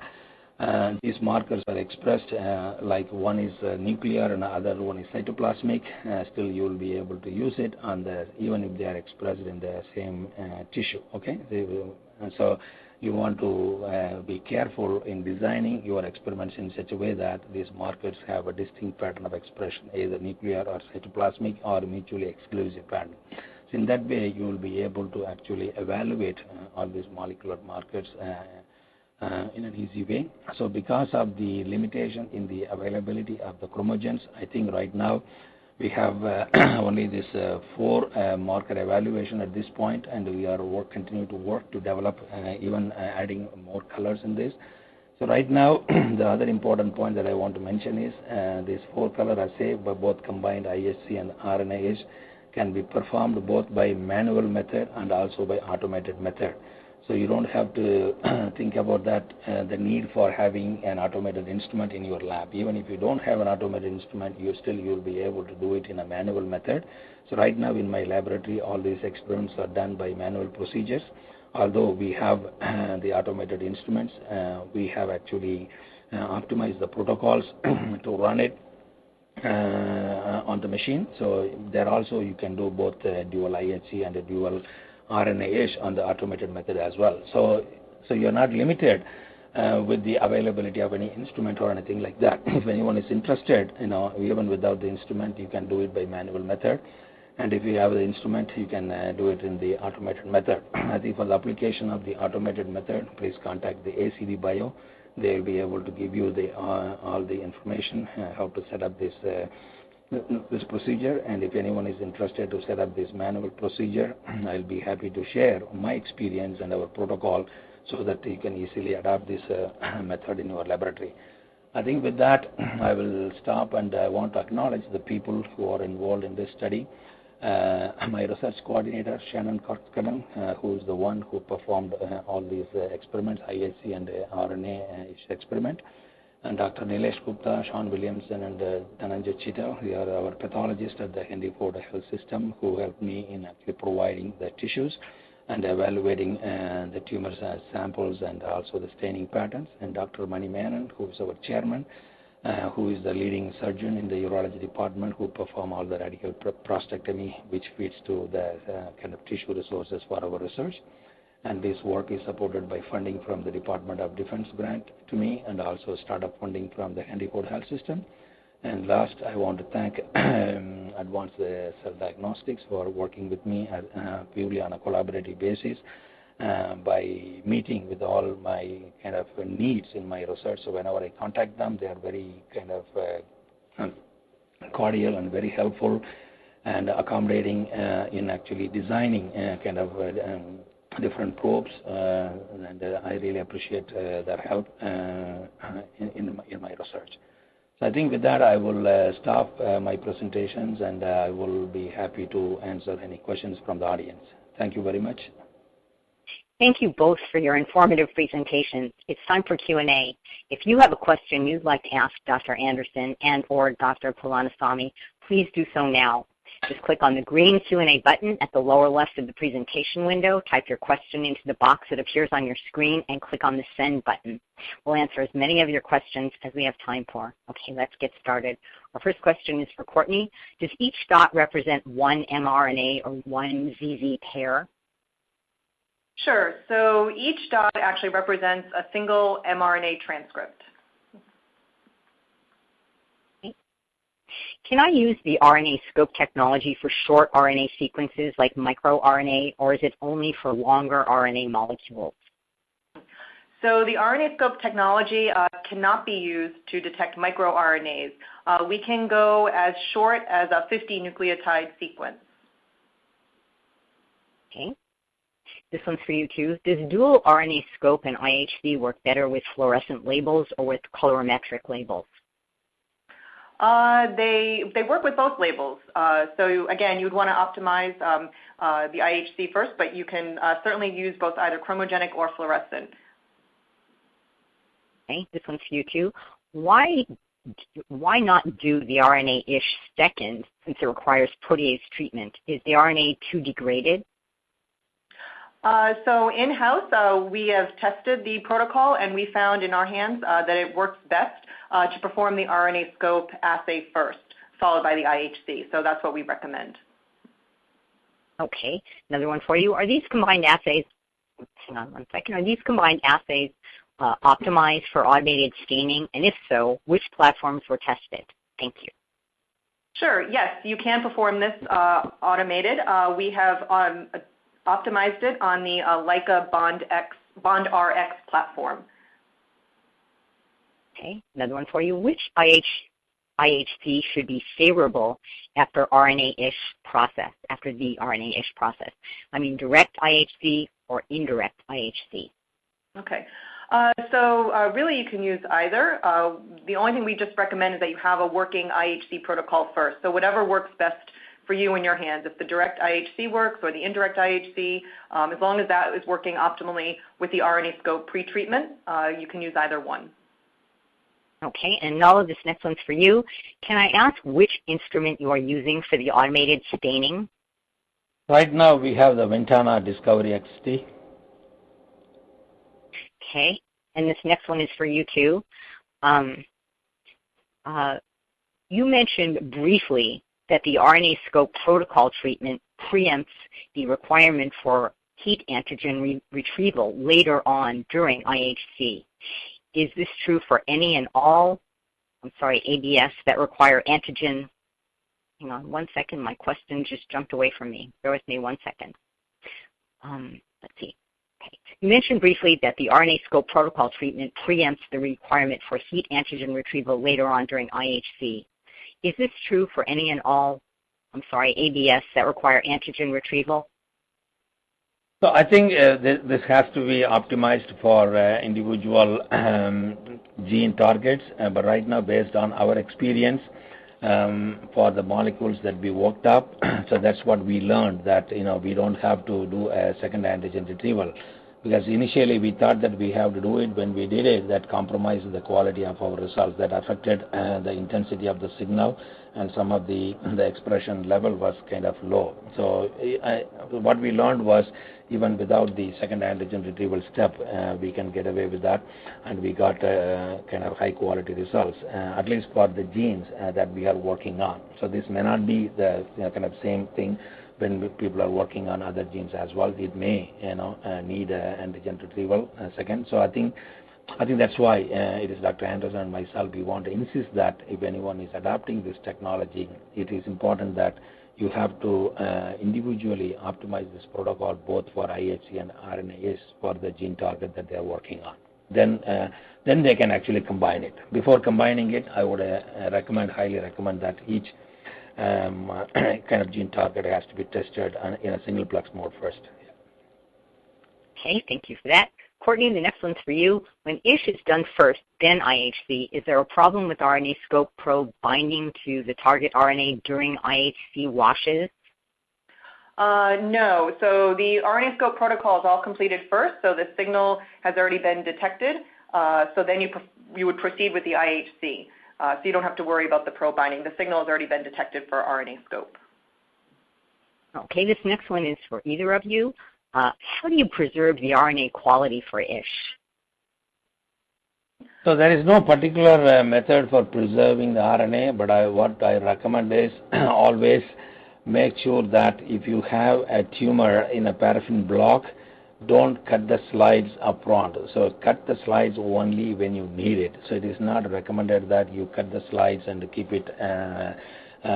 [SPEAKER 3] these markers are expressed like one is nuclear and the other one is cytoplasmic, still you will be able to use it on even if they are expressed in the same tissue. Okay, so you want to be careful in designing your experiments in such a way that these markers have a distinct pattern of expression, either nuclear or cytoplasmic or mutually exclusive pattern. So in that way, you will be able to actually evaluate all these molecular markers in an easy way. So because of the limitation in the availability of the chromogens, I think right now we have only this 4 marker evaluation at this point, and we are continue to work to develop even adding more colors in this. So right now, the other important point that I want to mention is this 4-color assay by both combined IHC and RNA-ish can be performed both by manual method and also by automated method. So you don't have to think about that, the need for having an automated instrument in your lab. Even if you don't have an automated instrument, you'll be able to do it in a manual method. So right now in my laboratory, all these experiments are done by manual procedures. Although we have the automated instruments, we have actually optimized the protocols to run it on the machine. So there also you can do both dual IHC and a dual RNA-ish on the automated method as well. So you're not limited with the availability of any instrument or anything like that. If anyone is interested, even without the instrument, you can do it by manual method. And if you have the instrument, you can do it in the automated method. I think for the application of the automated method, please contact the ACD Bio. They will be able to give you all the information how to set up this procedure. And if anyone is interested to set up this manual procedure, I'll be happy to share my experience and our protocol so that you can easily adopt this method in your laboratory. I think with that, I will stop, and I want to acknowledge the people who are involved in this study. My research coordinator, Shannon Kortkanen, who is the one who performed all these experiments, IHC and RNA experiment, and Dr. Nilesh Gupta, Sean Williamson, and Dhananjay Chittal. They are our pathologists at the Henry Ford Health System who helped me in actually providing the tissues and evaluating the tumors as samples and also the staining patterns. And Dr. Mani Menon, who is our chairman, who is the leading surgeon in the urology department, who perform all the radical prostatectomy, which feeds to the kind of tissue resources for our research. And this work is supported by funding from the Department of Defense grant to me, and also startup funding from the Henry Ford Health System. And last, I want to thank Advanced Cell Diagnostics for working with me purely on a collaborative basis by meeting with all my kind of needs in my research. So whenever I contact them, they are very kind of cordial and very helpful and accommodating in actually designing kind of different probes, and I really appreciate their help in my research. So I think with that, I will stop my presentations, and I will be happy to answer any questions from the audience. Thank you very much.
[SPEAKER 1] Thank you both for your informative presentations. It's time for Q&A. If you have a question you'd like to ask Dr. Anderson and or Dr. Palaniswamy, please do so now. Just click on the green Q&A button at the lower left of the presentation window, type your question into the box that appears on your screen, and click on the send button. We'll answer as many of your questions as we have time for. Okay, let's get started. Our first question is for Courtney. Does each dot represent one mRNA or one ZZ pair?
[SPEAKER 2] Sure. So each dot actually represents a single mRNA transcript.
[SPEAKER 1] Can I use the RNAscope technology for short RNA sequences like microRNA, or is it only for longer RNA molecules?
[SPEAKER 2] So the RNAscope technology cannot be used to detect microRNAs. We can go as short as a 50 nucleotide sequence.
[SPEAKER 1] Okay. This one's for you too. Does dual RNAscope and IHC work better with fluorescent labels or with colorimetric labels?
[SPEAKER 2] They work with both labels. So again, you would want to optimize the IHC first, but you can certainly use both either chromogenic or fluorescent.
[SPEAKER 1] Okay, this one's for you too. Why not do the RNA ISH second, since it requires protease treatment? Is the RNA too degraded?
[SPEAKER 2] So in-house, we have tested the protocol, and we found in our hands that it works best to perform the RNAscope assay first, followed by the IHC. So that's what we recommend.
[SPEAKER 1] Okay, another one for you. Are these combined assays, hang on one second, are these combined assays optimized for automated staining? And if so, which platforms were tested? Thank you.
[SPEAKER 2] Sure, yes, you can perform this automated. We have optimized it on the Leica BondRx platform.
[SPEAKER 1] Okay, another one for you. Which IHC should be favorable after RNA-ish process, after the RNA-ish process? I mean, direct IHC or indirect IHC?
[SPEAKER 2] Okay. So really you can use either. The only thing we just recommend is that you have a working IHC protocol first. So whatever works best for you in your hands. If the direct IHC works or the indirect IHC, as long as that is working optimally with the RNAscope pretreatment, you can use either one.
[SPEAKER 1] Okay, and Nala, this next one's for you. Can I ask which instrument you are using for the automated staining?
[SPEAKER 3] Right now we have the Ventana Discovery XT.
[SPEAKER 1] Okay, and this next one is for you too. You mentioned briefly that the RNAscope protocol treatment preempts the requirement for heat antigen retrieval later on during IHC. Is this true for any and all, ABS that require antigen? Hang on one second, my question just jumped away from me. Bear with me one second. Let's see. Okay. You mentioned briefly that the RNAscope protocol treatment preempts the requirement for heat antigen retrieval later on during IHC. Is this true for any and all, ABS that require antigen retrieval?
[SPEAKER 3] So I think this has to be optimized for individual gene targets, but right now, based on our experience for the molecules that we worked up, so that's what we learned, that we don't have to do a second antigen retrieval. Because initially we thought that we have to do it. When we did it, that compromised the quality of our results, that affected the intensity of the signal, and some of the expression level was kind of low. So what we learned was, even without the second antigen retrieval step, we can get away with that, and we got kind of high quality results, at least for the genes that we are working on. So this may not be the kind of same thing when people are working on other genes as well. It may need antigen retrieval second. So I think that's why it is Dr. Anderson and myself, we want to insist that if anyone is adopting this technology, it is important that you have to individually optimize this protocol both for IHC and RNAs for the gene target that they are working on. Then they can actually combine it. Before combining it, I would highly recommend that each kind of gene target has to be tested in a single plex mode first.
[SPEAKER 1] Okay, thank you for that. Courtney, the next one's for you. When ISH is done first, then IHC, is there a problem with RNAScope probe binding to the target RNA during IHC washes?
[SPEAKER 2] No. So the RNAScope protocol is all completed first, so the signal has already been detected. So then you would proceed with the IHC. So you don't have to worry about the probe binding. The signal has already been detected for RNAScope.
[SPEAKER 1] Okay, this next one is for either of you. How do you preserve the RNA quality for ISH?
[SPEAKER 3] So there is no particular method for preserving the RNA, but what I recommend is always make sure that if you have a tumor in a paraffin block, don't cut the slides up front. So cut the slides only when you need it. So it is not recommended that you cut the slides and keep it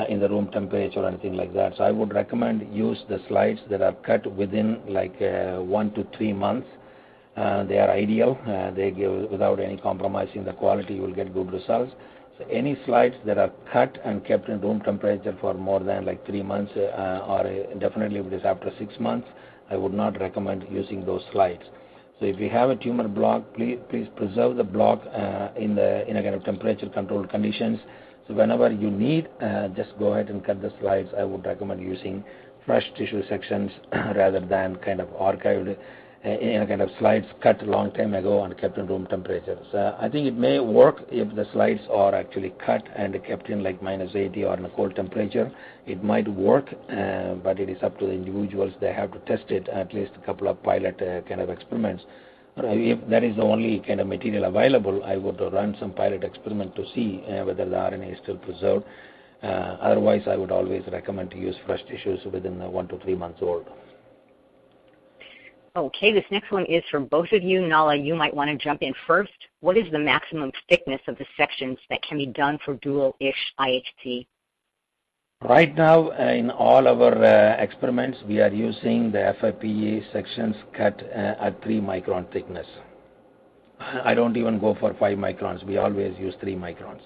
[SPEAKER 3] in the room temperature or anything like that. So I would recommend use the slides that are cut within like 1 to 3 months. They are ideal. They give without any compromising the quality. You will get good results. So any slides that are cut and kept in room temperature for more than like 3 months, or definitely if it is after 6 months, I would not recommend using those slides. So if you have a tumor block, please preserve the block in a kind of temperature controlled conditions. So whenever you need, just go ahead and cut the slides. I would recommend using fresh tissue sections rather than kind of archived kind of slides cut a long time ago and kept in room temperature. So I think it may work if the slides are actually cut and kept in like -80 or in a cold temperature. It might work, but it is up to the individuals. They have to test it, at least a couple of pilot kind of experiments. If that is the only kind of material available, I would run some pilot experiment to see whether the RNA is still preserved. Otherwise, I would always recommend to use fresh tissues within 1 to 3 months old.
[SPEAKER 1] Okay, this next one is for both of you. Nala, you might want to jump in first. What is the maximum thickness of the sections that can be done for dual ISH IHC?
[SPEAKER 3] Right now, in all our experiments, we are using the FFPE sections cut at 3 micron thickness. I don't even go for 5 microns. We always use 3 microns.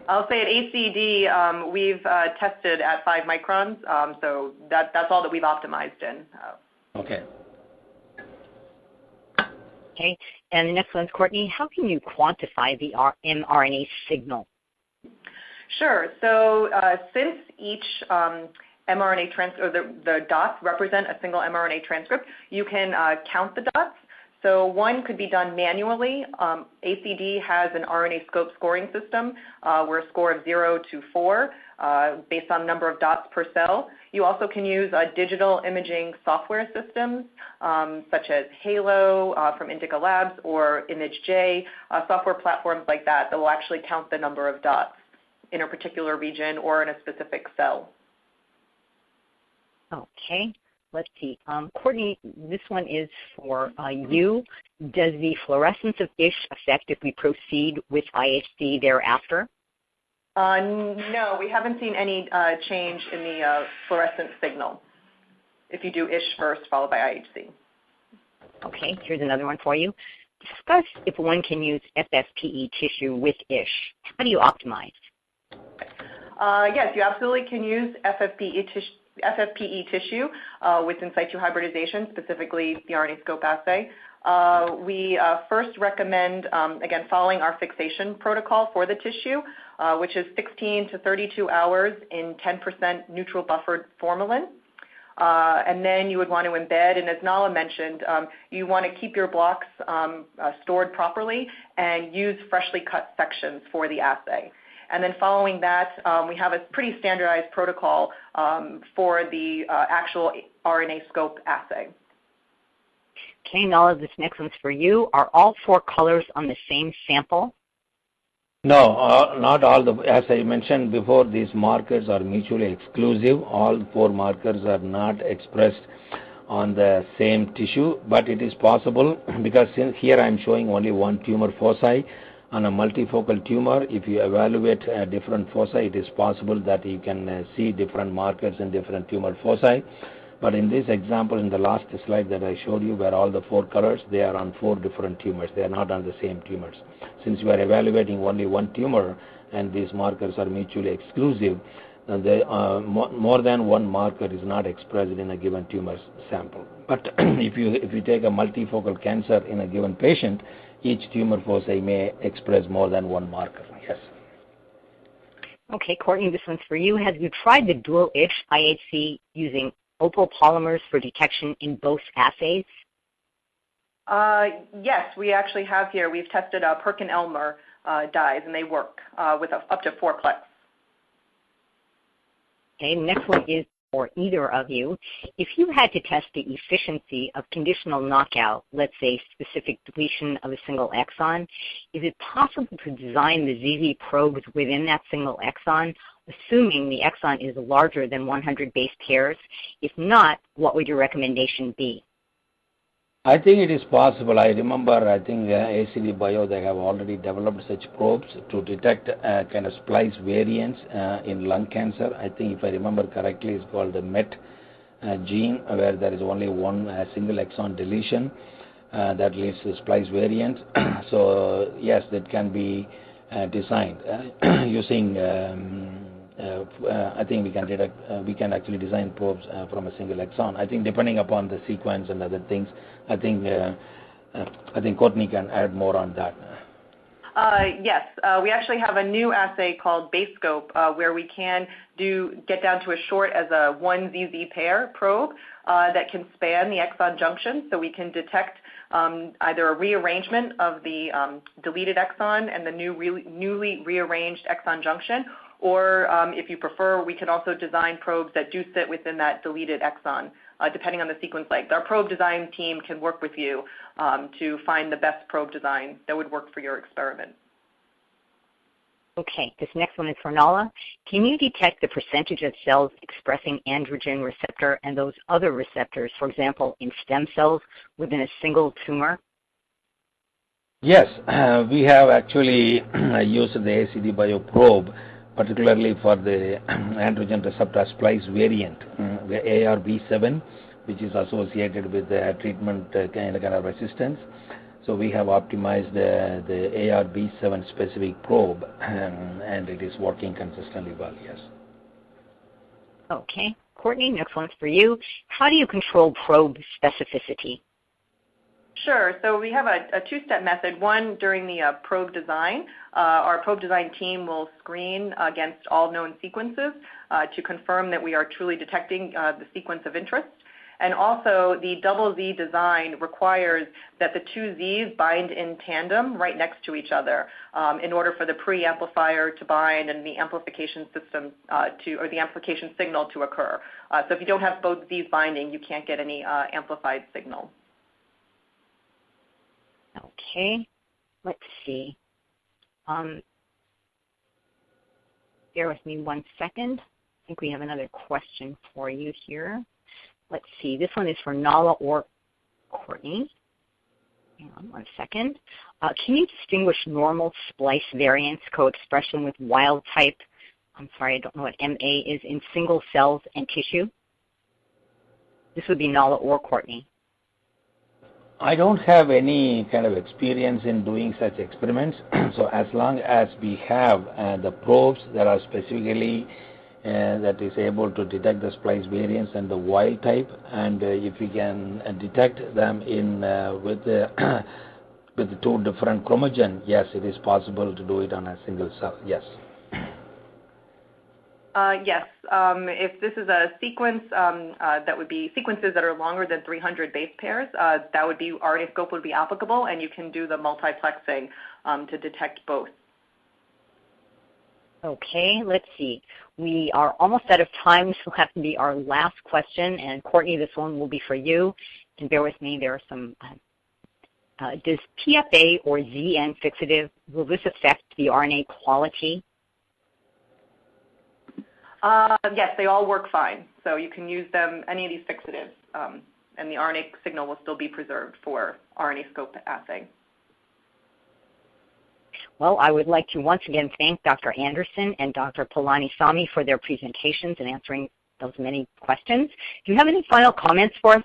[SPEAKER 2] I'll say at ACD, we've tested at 5 microns, so that's all that we've optimized in.
[SPEAKER 3] Okay.
[SPEAKER 1] Okay, and the next one's Courtney. How can you quantify the mRNA signal?
[SPEAKER 2] Sure. So since each mRNA transcript, or the dots represent a single mRNA transcript, you can count the dots. So one could be done manually. ACD has an RNAScope scoring system where a score of 0 to 4 based on number of dots per cell. You also can use digital imaging software systems such as Halo from Indica Labs or ImageJ, software platforms like that will actually count the number of dots in a particular region or in a specific cell.
[SPEAKER 1] Okay. Let's see. Courtney, this one is for you. Does the fluorescence of ISH affect if we proceed with IHC thereafter?
[SPEAKER 2] No, we haven't seen any change in the fluorescence signal if you do ISH first followed by IHC.
[SPEAKER 1] Okay, here's another one for you. Discuss if one can use FFPE tissue with ISH. How do you optimize?
[SPEAKER 2] Yes, you absolutely can use FFPE tissue with in situ hybridization, specifically the RNAScope assay. We first recommend, again, following our fixation protocol for the tissue, which is 16 to 32 hours in 10% neutral buffered formalin. And then you would want to embed, and as Nala mentioned, you want to keep your blocks stored properly and use freshly cut sections for the assay. And then following that, we have a pretty standardized protocol for the actual RNAScope assay.
[SPEAKER 1] Okay, Nala, this next one's for you. Are all 4 colors on the same sample?
[SPEAKER 3] No, not all. As I mentioned before, these markers are mutually exclusive. All 4 markers are not expressed on the same tissue, but it is possible because here I am showing only one tumor foci. On a multifocal tumor, if you evaluate different foci, it is possible that you can see different markers in different tumor foci. But in this example, in the last slide that I showed you, where all the 4 colors, they are on 4 different tumors. They are not on the same tumors. Since we are evaluating only one tumor and these markers are mutually exclusive, more than one marker is not expressed in a given tumor sample. But if you take a multifocal cancer in a given patient, each tumor foci may express more than one marker. Yes.
[SPEAKER 1] Okay, Courtney, this one's for you. Have you tried the dual ISH IHC using opal polymers for detection in both assays?
[SPEAKER 2] Yes, we actually have here. We've tested Perkin-Elmer dyes, and they work with up to 4-plex.
[SPEAKER 1] Okay, next one is for either of you. If you had to test the efficiency of conditional knockout, let's say specific deletion of a single exon, is it possible to design the ZZ probes within that single exon, assuming the exon is larger than 100 base pairs? If not, what would your recommendation be?
[SPEAKER 3] I think it is possible. I remember, I think ACD Bio, they have already developed such probes to detect kind of splice variants in lung cancer. I think if I remember correctly, it's called the MET gene, where there is only one single exon deletion that leads to splice variant. So yes, that can be designed using I think we can actually design probes from a single exon. I think depending upon the sequence and other things, I think Courtney can add more on that.
[SPEAKER 2] Yes, we actually have a new assay called BaseScope where we can get down to as short as a 1 ZZ pair probe that can span the exon junction, so we can detect either a rearrangement of the deleted exon and the newly rearranged exon junction, or if you prefer, we can also design probes that do sit within that deleted exon, depending on the sequence length. Our probe design team can work with you to find the best probe design that would work for your experiment.
[SPEAKER 1] Okay, this next one is for Nala. Can you detect the percentage of cells expressing androgen receptor and those other receptors, for example, in stem cells within a single tumor?
[SPEAKER 3] Yes, we have actually used the ACD Bio probe, particularly for the androgen receptor splice variant, the ARB7, which is associated with the treatment kind of resistance. So we have optimized the ARB7 specific probe, and it is working consistently well, yes.
[SPEAKER 1] Okay. Courtney, next one's for you. How do you control probe specificity?
[SPEAKER 2] Sure. So we have a 2-step method. One, during the probe design, our probe design team will screen against all known sequences to confirm that we are truly detecting the sequence of interest. And also, the double Z design requires that the 2 Zs bind in tandem right next to each other in order for the pre-amplifier to bind and the amplification system or the amplification signal to occur. So if you don't have both Zs binding, you can't get any amplified signal.
[SPEAKER 1] Okay, let's see. Bear with me 1 second. I think we have another question for you here. Let's see. This one is for Nala or Courtney. Hang on 1 second. Can you distinguish normal splice variants co-expression with wild type? I'm sorry, I don't know what MA is in single cells and tissue. This would be Nala or Courtney.
[SPEAKER 3] I don't have any kind of experience in doing such experiments. So as long as we have the probes that are specifically that is able to detect the splice variants and the wild type, and if we can detect them in with the with the two different chromogen, yes, it is possible to do it on a single cell. Yes.
[SPEAKER 2] Yes. If this is a sequence, that would be sequences that are longer than 300 base pairs, that would be RNAscope would be applicable, and you can do the multiplexing to detect both.
[SPEAKER 1] Okay, let's see. We are almost out of time. This will have to be our last question. And Courtney, this one will be for you. And bear with me, there are some, does PFA or ZN fixative, will this affect the RNA quality?
[SPEAKER 2] Yes, they all work fine. So you can use them, any of these fixatives, and the RNA signal will still be preserved for RNAscope assay.
[SPEAKER 1] Well, I would like to once again thank Dr. Anderson and Dr. Palanisamy for their presentations and answering those many questions. Do you have any final comments for us?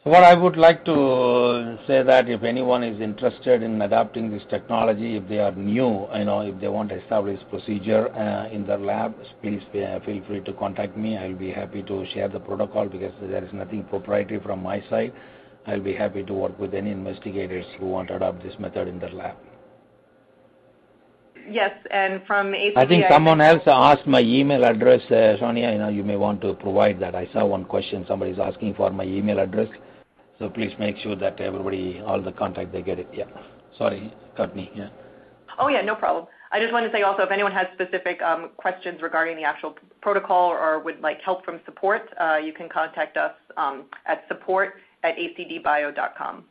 [SPEAKER 3] What I would like to say that if anyone is interested in adopting this technology, if they are new, if they want to establish procedure in their lab, please feel free to contact me. I'll be happy to share the protocol because there is nothing proprietary from my side. I'll be happy to work with any investigators who want to adopt this method in their lab.
[SPEAKER 2] Yes, and from ACD,
[SPEAKER 3] I think someone else asked my email address, Sonia. You may want to provide that. I saw one question. Somebody is asking for my email address. So please make sure that everybody, all the contact, they get it. Yeah. Sorry, Courtney. Yeah.
[SPEAKER 2] Oh, yeah, no problem. I just wanted to say also, if anyone has specific questions regarding the actual protocol or would like help from support, you can contact us at support@acdbio.com.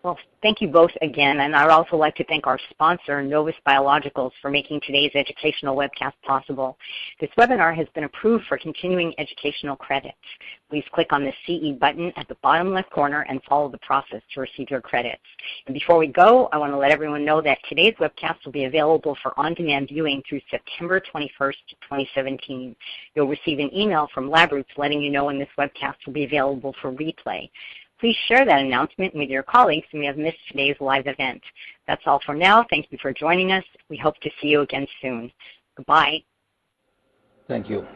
[SPEAKER 1] Well, thank you both again, and I'd also like to thank our sponsor, Novus Biologicals, for making today's educational webcast possible. This webinar has been approved for continuing educational credits. Please click on the CE button at the bottom left corner and follow the process to receive your credits. And before we go, I want to let everyone know that today's webcast will be available for on-demand viewing through September 21st, 2017. You'll receive an email from LabRoots letting you know when this webcast will be available for replay. Please share that announcement with your colleagues who may have missed today's live event. That's all for now. Thank you for joining us. We hope to see you again soon. Goodbye.
[SPEAKER 3] Thank you.